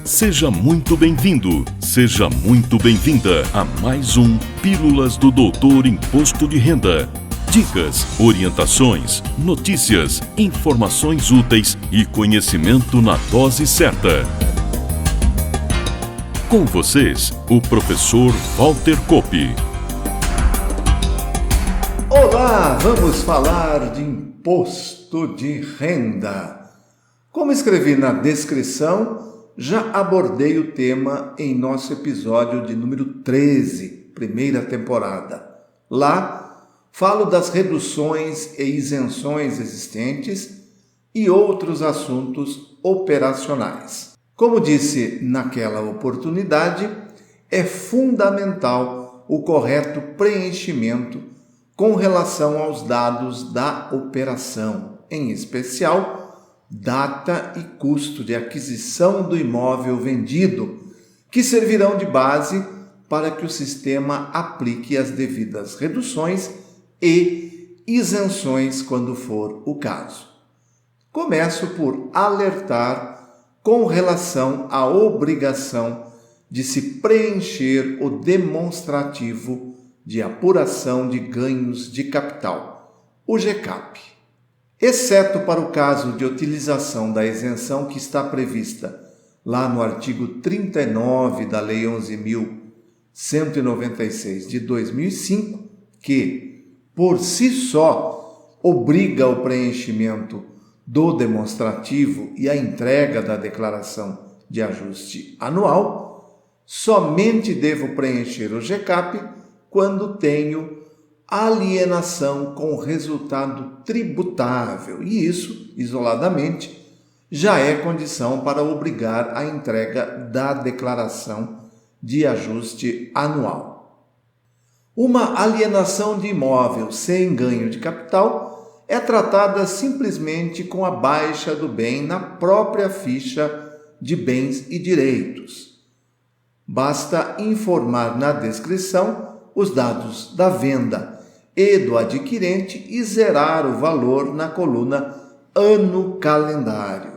Seja muito bem-vindo, seja muito bem-vinda a mais um Pílulas do Doutor Imposto de Renda. Dicas, orientações, notícias, informações úteis e conhecimento na dose certa. Com vocês, o professor Walter Coppi. Olá, vamos falar de imposto de renda. Como escrevi na descrição, já abordei o tema em nosso episódio de número 13, primeira temporada. Lá, falo das reduções e isenções existentes e outros assuntos operacionais. Como disse naquela oportunidade, é fundamental o correto preenchimento com relação aos dados da operação, em especial data e custo de aquisição do imóvel vendido, que servirão de base para que o sistema aplique as devidas reduções e isenções quando for o caso. Começo por alertar com relação à obrigação de se preencher o demonstrativo de apuração de ganhos de capital, o GCAP. Exceto para o caso de utilização da isenção que está prevista lá no artigo 39 da Lei 11.196 de 2005, que, por si só, obriga o preenchimento do demonstrativo e a entrega da declaração de ajuste anual, somente devo preencher o GCAP quando tenho alienação com resultado tributável, e isso, isoladamente, já é condição para obrigar a entrega da declaração de ajuste anual. Uma alienação de imóvel sem ganho de capital é tratada simplesmente com a baixa do bem na própria ficha de bens e direitos. Basta informar na descrição os dados da venda e do adquirente e zerar o valor na coluna Ano Calendário.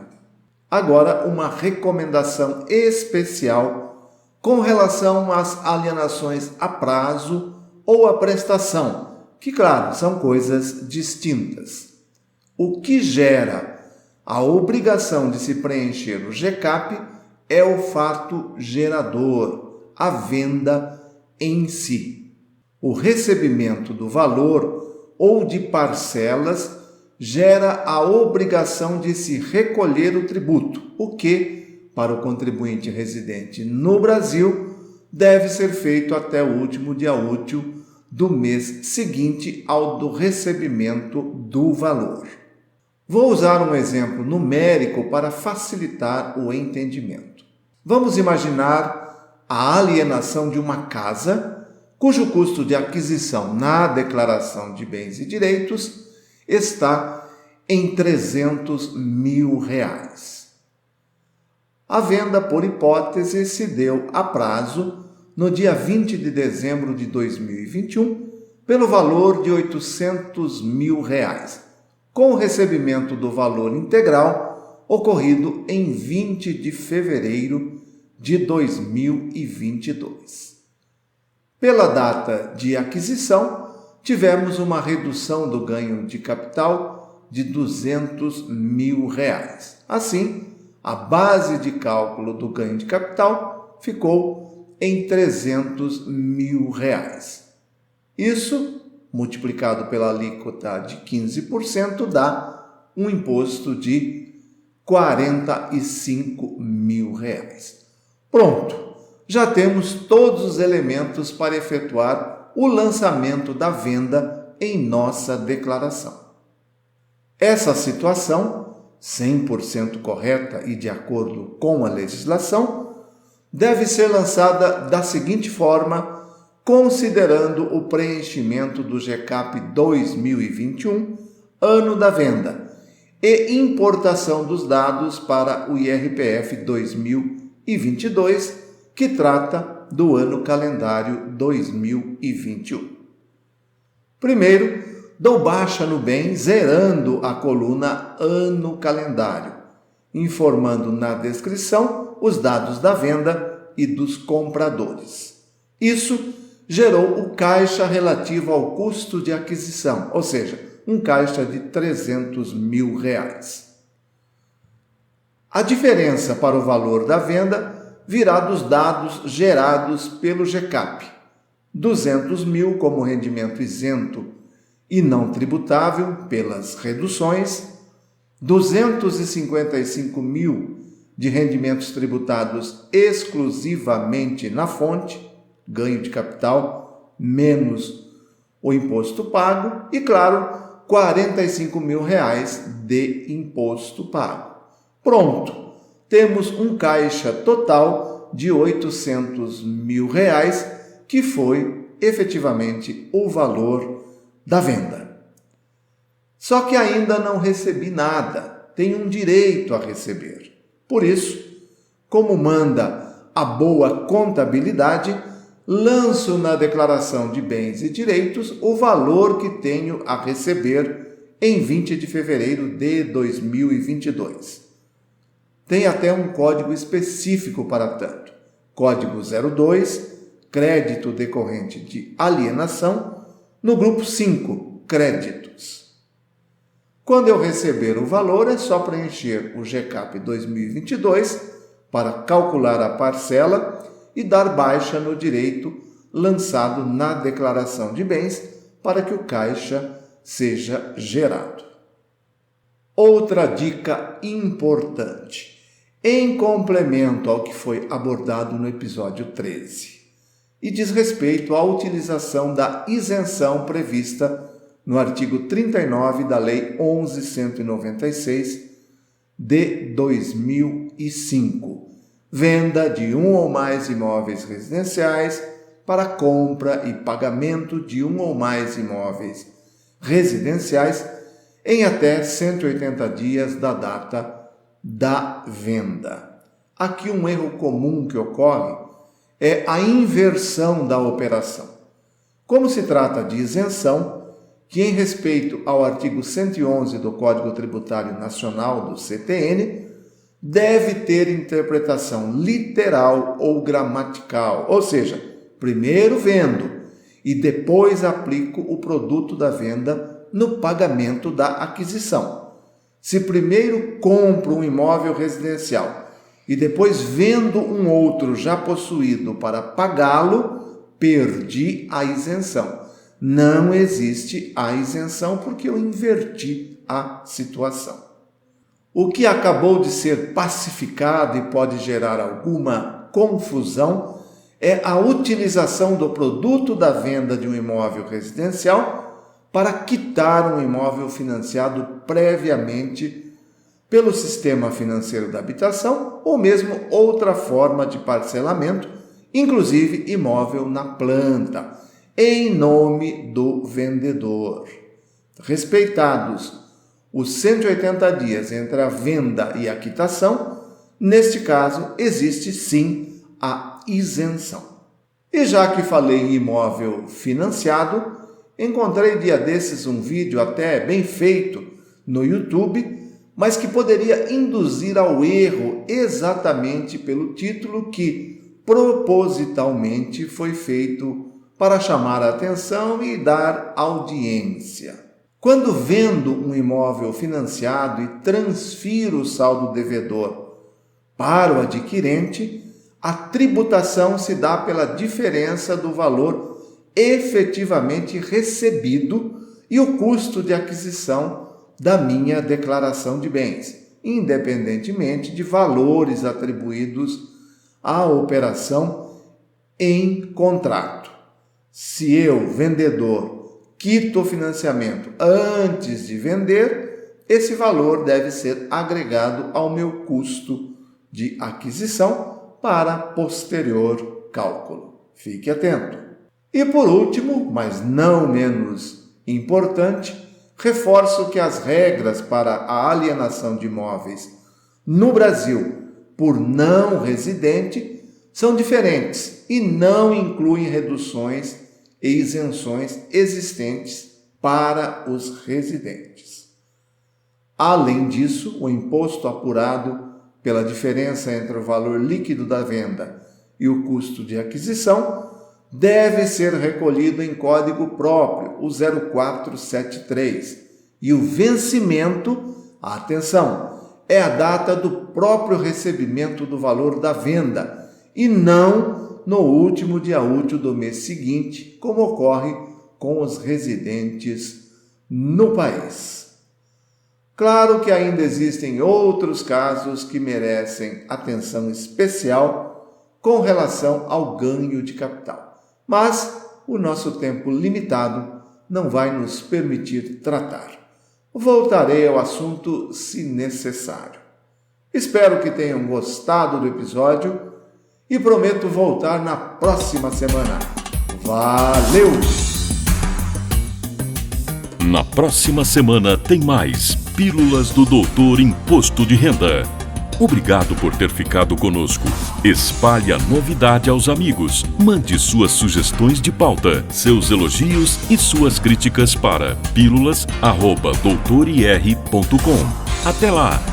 Agora, uma recomendação especial com relação às alienações a prazo ou a prestação, que, claro, são coisas distintas. O que gera a obrigação de se preencher o GCAP é o fato gerador, a venda em si. O recebimento do valor ou de parcelas gera a obrigação de se recolher o tributo, o que, para o contribuinte residente no Brasil, deve ser feito até o último dia útil do mês seguinte ao do recebimento do valor. Vou usar um exemplo numérico para facilitar o entendimento. Vamos imaginar a alienação de uma casa cujo custo de aquisição na declaração de bens e direitos está em R$300 mil. A venda, por hipótese, se deu a prazo no dia 20 de dezembro de 2021 pelo valor de R$800 mil, com o recebimento do valor integral ocorrido em 20 de fevereiro de 2022. Pela data de aquisição, tivemos uma redução do ganho de capital de R$200 mil. Assim, a base de cálculo do ganho de capital ficou em R$300 mil. Isso, multiplicado pela alíquota de 15%, dá um imposto de R$45 mil. Pronto! Já temos todos os elementos para efetuar o lançamento da venda em nossa declaração. Essa situação, 100% correta e de acordo com a legislação, deve ser lançada da seguinte forma, considerando o preenchimento do GCAP 2021, ano da venda, e importação dos dados para o IRPF 2022, que trata do ano calendário 2021. Primeiro, dou baixa no bem, zerando a coluna Ano Calendário, informando na descrição os dados da venda e dos compradores. Isso gerou o caixa relativo ao custo de aquisição, ou seja, um caixa de R$300 mil. A diferença para o valor da venda virá dos dados gerados pelo GCAP. 200 mil como rendimento isento e não tributável pelas reduções, 255 mil de rendimentos tributados exclusivamente na fonte, ganho de capital menos o imposto pago e, claro, R$45 mil de imposto pago. Pronto, temos um caixa total de R$800 mil, que foi efetivamente o valor da venda. Só que ainda não recebi nada, tenho um direito a receber. Por isso, como manda a boa contabilidade, lanço na declaração de bens e direitos o valor que tenho a receber em 20 de fevereiro de 2022. Tem até um código específico para tanto. Código 02, crédito decorrente de alienação, no grupo 5, créditos. Quando eu receber o valor, é só preencher o GCAP 2022 para calcular a parcela e dar baixa no direito lançado na declaração de bens para que o caixa seja gerado. Outra dica importante, em complemento ao que foi abordado no episódio 13, e diz respeito à utilização da isenção prevista no artigo 39 da Lei 11.196 de 2005, venda de um ou mais imóveis residenciais para compra e pagamento de um ou mais imóveis residenciais em até 180 dias da data da venda. Aqui um erro comum que ocorre é a inversão da operação. Como se trata de isenção, que em respeito ao artigo 111 do Código Tributário Nacional do CTN, deve ter interpretação literal ou gramatical, ou seja, primeiro vendo e depois aplico o produto da venda no pagamento da aquisição. Se primeiro compro um imóvel residencial e depois vendo um outro já possuído para pagá-lo, perdi a isenção. Não existe a isenção porque eu inverti a situação. O que acabou de ser pacificado e pode gerar alguma confusão é a utilização do produto da venda de um imóvel residencial para quitar um imóvel financiado previamente pelo sistema financeiro da habitação ou mesmo outra forma de parcelamento, inclusive imóvel na planta, em nome do vendedor. Respeitados os 180 dias entre a venda e a quitação, neste caso existe sim a isenção. E já que falei em imóvel financiado, encontrei dia desses um vídeo até bem feito no YouTube, mas que poderia induzir ao erro exatamente pelo título que propositalmente foi feito para chamar a atenção e dar audiência. Quando vendo um imóvel financiado e transfiro o saldo devedor para o adquirente, a tributação se dá pela diferença do valor efetivamente recebido e o custo de aquisição da minha declaração de bens, independentemente de valores atribuídos à operação em contrato. Se eu, vendedor, quito o financiamento antes de vender, esse valor deve ser agregado ao meu custo de aquisição para posterior cálculo. Fique atento. E por último, mas não menos importante, reforço que as regras para a alienação de imóveis no Brasil por não residente são diferentes e não incluem reduções e isenções existentes para os residentes. Além disso, o imposto apurado pela diferença entre o valor líquido da venda e o custo de aquisição, deve ser recolhido em código próprio, o 0473. E o vencimento, atenção, é a data do próprio recebimento do valor da venda e não no último dia útil do mês seguinte, como ocorre com os residentes no país. Claro que ainda existem outros casos que merecem atenção especial com relação ao ganho de capital, mas o nosso tempo limitado não vai nos permitir tratar. Voltarei ao assunto se necessário. Espero que tenham gostado do episódio e prometo voltar na próxima semana. Valeu! Na próxima semana tem mais Pílulas do Doutor Imposto de Renda. Obrigado por ter ficado conosco. Espalhe a novidade aos amigos. Mande suas sugestões de pauta, seus elogios e suas críticas para pílulas@doutorir.com. Até lá!